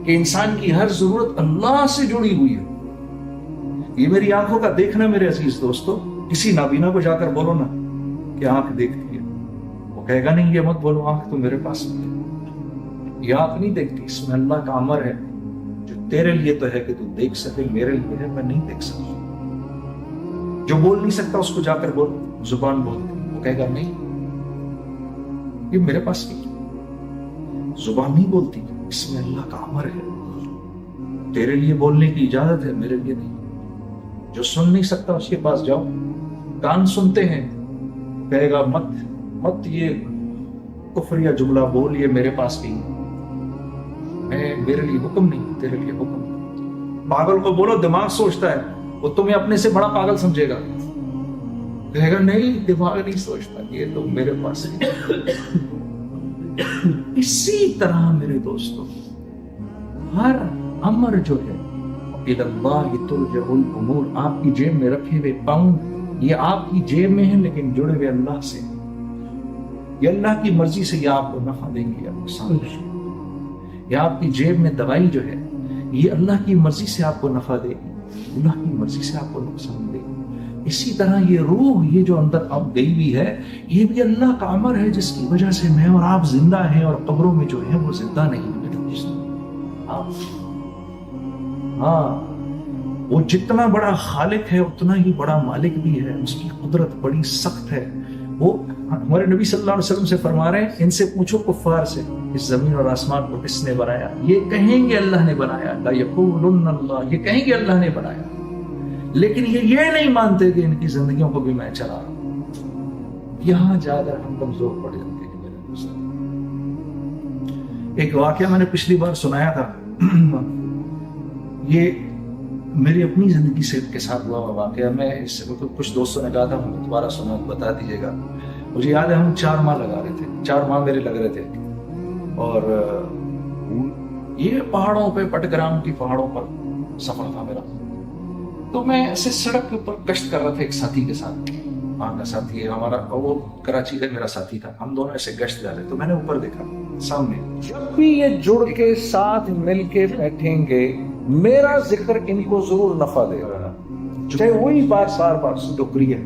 کہ انسان کی ہر ضرورت اللہ سے جڑی ہوئی ہے. یہ میری آنکھوں کا دیکھنا میرے عزیز دوستو. کسی نابینا کو جا کر بولو نا کہ آنکھ دیکھتی ہے، وہ کہے گا نہیں یہ مت بولو، آنکھ تو میرے پاس نہیں ہے. یہ آنکھ نہیں دیکھتی، اس میں اللہ کا امر ہے جو تیرے لیے تو ہے کہ تو دیکھ سکے، میرے لیے ہے میں نہیں دیکھ سکتا. جو بول نہیں سکتا اس کو جا کر بول، زبان بولتی، وہ کہے گا نہیں یہ میرے پاس نہیں. زبان نہیں بولتی، اس میں اللہ کا امر ہے، تیرے لیے بولنے کی اجازت ہے، میرے لیے نہیں. جو سن نہیں سکتا اس کے پاس جاؤ. کان سنتے ہیں، کہے گا مت یہ کفر یا جملہ بول، یہ میرے پاس بھی ہے، میرے لیے حکم نہیں، تیرے لیے حکم نہیں. پاگل کو بولو دماغ سوچتا ہے، وہ تمہیں اپنے سے بڑا پاگل سمجھے گا، کہے گا نہیں دماغ نہیں سوچتا، یہ تو میرے پاس ہے. اسی طرح میرے دوستوں ہر امر جو ہے اِلَى اللَّهِ تُرْجَعُ الْأُمُورُ، آپ کی جیب میں رکھے ہوئے پاؤنڈ یہ آپ کی جیب میں ہیں لیکن جڑے ہوئے اللہ سے. یہ اللہ کی مرضی سے یہ آپ کو نفع دیں گے یا نقصان دیں گے. یہ آپ کی جیب میں دوائی جو ہے یہ اللہ کی مرضی سے آپ کو نفع دے گی، اللہ کی مرضی سے آپ کو نقصان دے گی. اسی طرح یہ روح یہ جو اندر اب گئی ہوئی ہے یہ بھی اللہ کا امر ہے جس کی وجہ سے میں اور آپ زندہ ہیں اور قبروں میں جو ہے وہ زندہ نہیں. ہاں وہ جتنا بڑا خالق ہے اتنا ہی بڑا مالک بھی ہے، اس کی قدرت بڑی سخت ہے. وہ ہمارے نبی صلی اللہ علیہ وسلم سے فرما رہے ہیں ان سے پوچھو کفار سے اس زمین اور آسمان کو کس نے بنایا، یہ کہیں گے اللہ نے بنایا. لا یقولن اللہ، یہ کہیں گے اللہ نے بنایا، لیکن یہ نہیں مانتے کہ ان کی زندگیوں کو بھی میں چلا رہا ہوں. یہاں جا کر ہم کمزور پڑ جاتے ہیں میرے دوست. ایک واقعہ میں نے پچھلی بار سنایا تھا، یہ میری اپنی زندگی سے کے ساتھ ہوا واقعہ. میں اس سے کچھ دوستوں نے کہا تھا دوبارہ سنا بتا دیجیے گا. مجھے یاد ہے ہم 4 ماہ لگا رہے تھے، 4 ماہ میرے لگ رہے تھے، اور یہ پہاڑوں پہ پٹگرام کی پہاڑوں پر سفر تھا میرا. تو میں ایسے سڑک کے اوپر گشت کر رہا تھا ایک ساتھی کے ساتھ. وہاں کا ساتھی ہے ہمارا، وہ کراچی کا میرا ساتھی تھا. ہم دونوں ایسے گشت جا رہے. تو میں نے اوپر دیکھا سامنے جب بھی یہ جڑ کے ساتھ مل کے بیٹھیں گے میرا ذکر ان کو ضرور نفع دے گا، چاہے وہی بات بار ٹوکری ہے.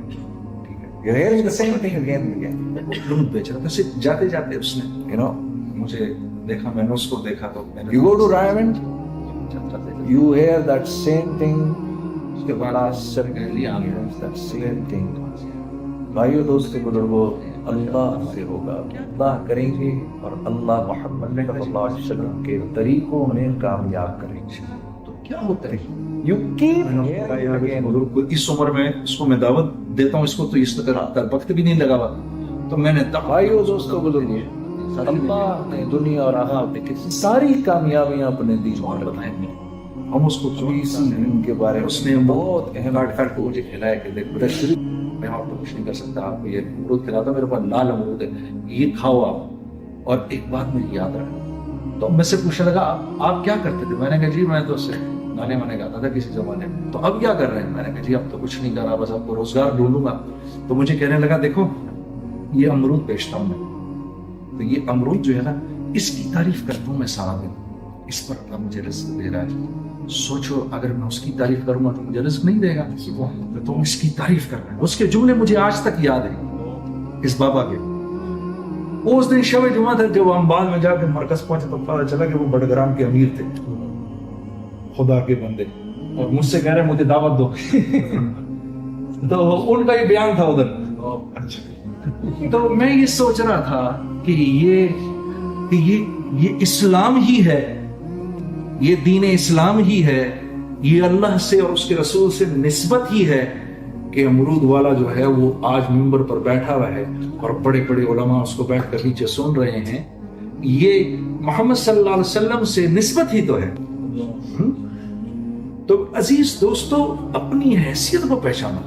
بیچ رہا تھا جاتے جاتے اس نے مجھے دیکھا، میں نے اس کو دیکھا. تو you go to Rayvand, you hear that same thing. اس کے بعد سر کہہ لیا that same thing. بھائیو دوستو بزرگو، اللہ سے ہوگا، اللہ کریں گے اور اللہ محمد صلی اللہ علیہ وسلم کے طریقوں میں کامیاب کریں گے. تو کیا ہوتا ہے اس عمر میں اس کو میں دعوت دیتا ہوں، اس کو تو اس طرح وقت بھی نہیں لگا ہوا. تو میں نے بھائیو دوستو بزرگو، اللہ نے دنیا اور آخرت کی ساری کامیابیاں اپنے دین میں بتائیں گے. ہم اس کو ان کے بارے میں اس نے بہت اہم کاٹ کو مجھے کھلایا کہ دیکھ تشریف میں آپ کو کچھ نہیں کر سکتا، آپ کو یہ امرود کھلاتا، میرے پاس لال امرود ہے، یہ کھاؤ آپ. اور ایک بات مجھے یاد رہا، تو میں سے پوچھنے لگا آپ کیا کرتے تھے؟ میں نے کہا جی میں تو اس سے گانے وانے گاتا تھا کسی زمانے میں. تو اب کیا کر رہے ہیں؟ میں نے کہا جی اب تو کچھ نہیں کر رہا، بس آپ کو روزگار ڈھونڈوں گا. تو مجھے کہنے لگا دیکھو یہ امرود بیچتا ہوں میں، تو یہ امرود جو ہے نا اس کی تعریف کرتا ہوں میں سارا دن، اس پر اللہ مجھے رزق دے رہا ہے. سوچو اگر میں اس کی تعریف کروں گا تو مجھے رزق نہیں دے گا، تو اس کی تعریف کر رہا ہے. اس کے جملے مجھے آج تک یاد ہیں اس بابا کے. اس دن شب جمعہ تھا جب ہم بعد میں جا کے مرکز پہنچے تو پتہ چلا کہ وہ بڑگرام کے امیر تھے، خدا کے بندے، اور مجھ سے کہہ رہے مجھے دعوت دو. تو ان کا یہ بیان تھا ادھر. تو میں یہ سوچ رہا تھا کہ یہ اسلام ہی ہے، یہ دین اسلام ہی ہے، یہ اللہ سے اور اس کے رسول سے نسبت ہی ہے کہ امرود والا جو ہے وہ آج منبر پر بیٹھا ہوا ہے اور بڑے بڑے علماء اس کو بیٹھ کر نیچے سن رہے ہیں. یہ محمد صلی اللہ علیہ وسلم سے نسبت ہی تو ہے. تو عزیز دوستو اپنی حیثیت کو پہچانا،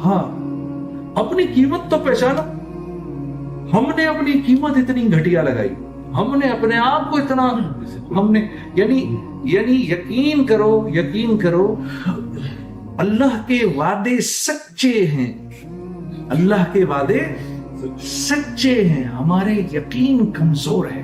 ہاں اپنی قیمت تو پہچانا. ہم نے اپنی قیمت اتنی گھٹیا لگائی، ہم نے اپنے آپ کو اتنا ہم نے یعنی یقین کرو اللہ کے وعدے سچے ہیں، اللہ کے وعدے سچے ہیں، ہمارے یقین کمزور ہے.